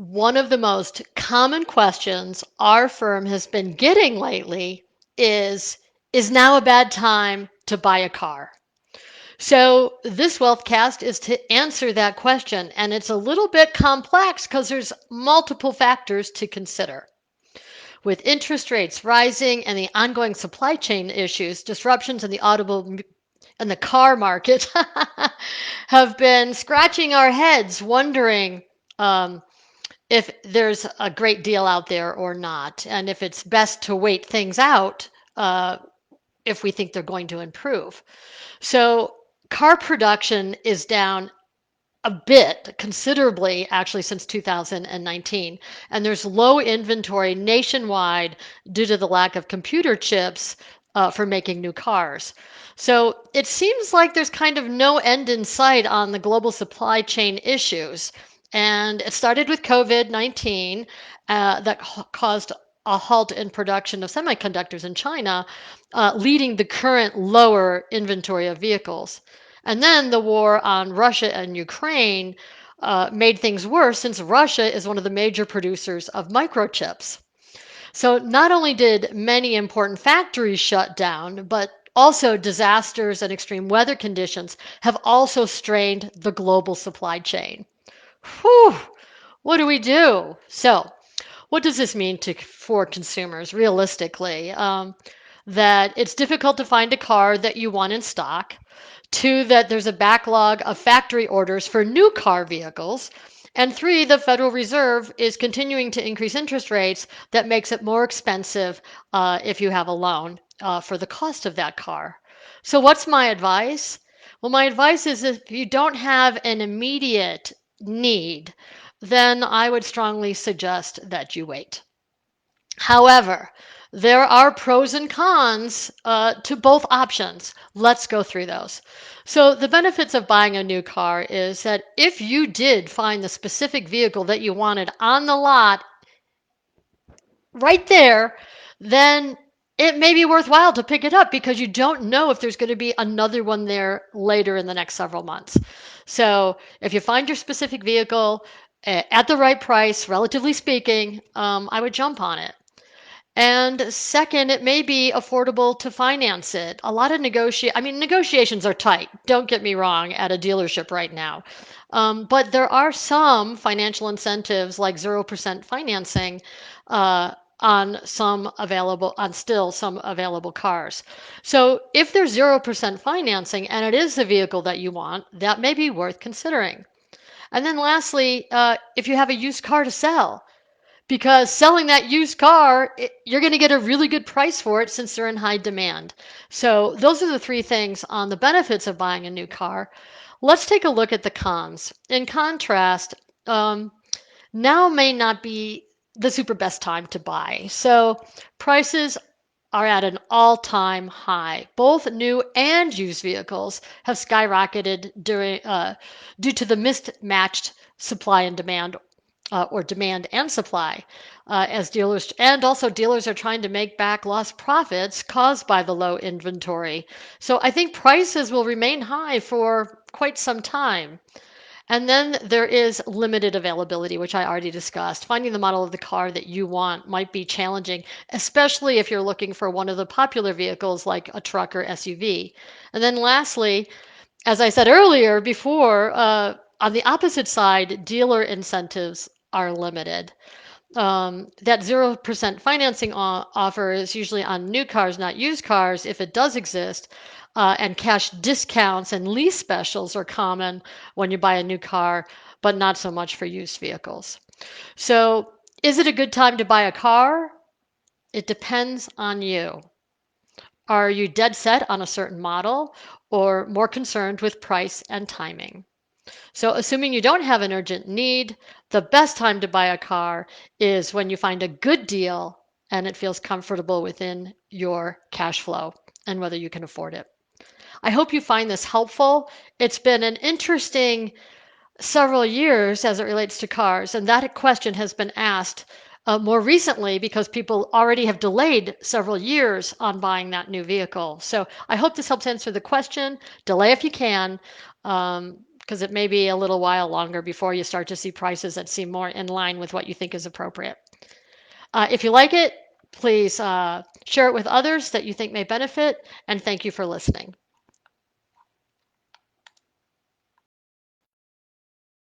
One of the most common questions our firm has been getting lately is now a bad time to buy a car? So this Wealthcast is to answer that question, and it's a little bit complex because there's multiple factors to consider. With interest rates rising and the ongoing supply chain issues, disruptions in the automobile and the car market have been scratching our heads, wondering if there's a great deal out there or not, and if it's best to wait things out if we think they're going to improve. So, car production is down a bit, considerably actually, since 2019. And there's low inventory nationwide due to the lack of computer chips for making new cars. So it seems like there's kind of no end in sight on the global supply chain issues. And it started with COVID-19 that caused a halt in production of semiconductors in China, leading the current lower inventory of vehicles. And then the war on Russia and Ukraine made things worse since Russia is one of the major producers of microchips. So not only did many important factories shut down, but also disasters and extreme weather conditions have also strained the global supply chain. Whew, what do we do? So, what does this mean for consumers realistically? That it's difficult to find a car that you want in stock. Two, that there's a backlog of factory orders for new car vehicles. And three, the Federal Reserve is continuing to increase interest rates that makes it more expensive if you have a loan for the cost of that car. So, what's my advice? Well, my advice is if you don't have an immediate need, then I would strongly suggest that you wait. However, there are pros and cons to both options. Let's go through those. So, the benefits of buying a new car is that if you did find the specific vehicle that you wanted on the lot right there, then it may be worthwhile to pick it up because you don't know if there's going to be another one there later in the next several months. So, if you find your specific vehicle at the right price, relatively speaking, I would jump on it. And second, it may be affordable to finance it. A lot of negotiations are tight. Don't get me wrong at a dealership right now. But there are some financial incentives like 0% financing on still some available cars. So if there's 0% financing and it is the vehicle that you want, that may be worth considering. And then lastly, if you have a used car to sell, because selling that used car, you're going to get a really good price for it since they're in high demand. So those are the three things on the benefits of buying a new car. Let's take a look at the cons. In contrast, now may not be the super best time to buy. So prices are at an all-time high. Both new and used vehicles have skyrocketed due to the mismatched supply and demand or demand and supply, as dealers are trying to make back lost profits caused by the low inventory. So I think prices will remain high for quite some time. And then there is limited availability, which I already discussed. Finding the model of the car that you want might be challenging, especially if you're looking for one of the popular vehicles like a truck or SUV. And then lastly, as I said earlier before, on the opposite side, dealer incentives are limited. That 0% financing offer is usually on new cars, not used cars, if it does exist. And cash discounts and lease specials are common when you buy a new car, but not so much for used vehicles. So, is it a good time to buy a car? It depends on you. Are you dead set on a certain model or more concerned with price and timing? So, assuming you don't have an urgent need, the best time to buy a car is when you find a good deal and it feels comfortable within your cash flow and whether you can afford it. I hope you find this helpful. It's been an interesting several years as it relates to cars, and that question has been asked more recently because people already have delayed several years on buying that new vehicle. So I hope this helps answer the question. Delay if you can. because it may be a little while longer before you start to see prices that seem more in line with what you think is appropriate. If you like it, please share it with others that you think may benefit, and thank you for listening.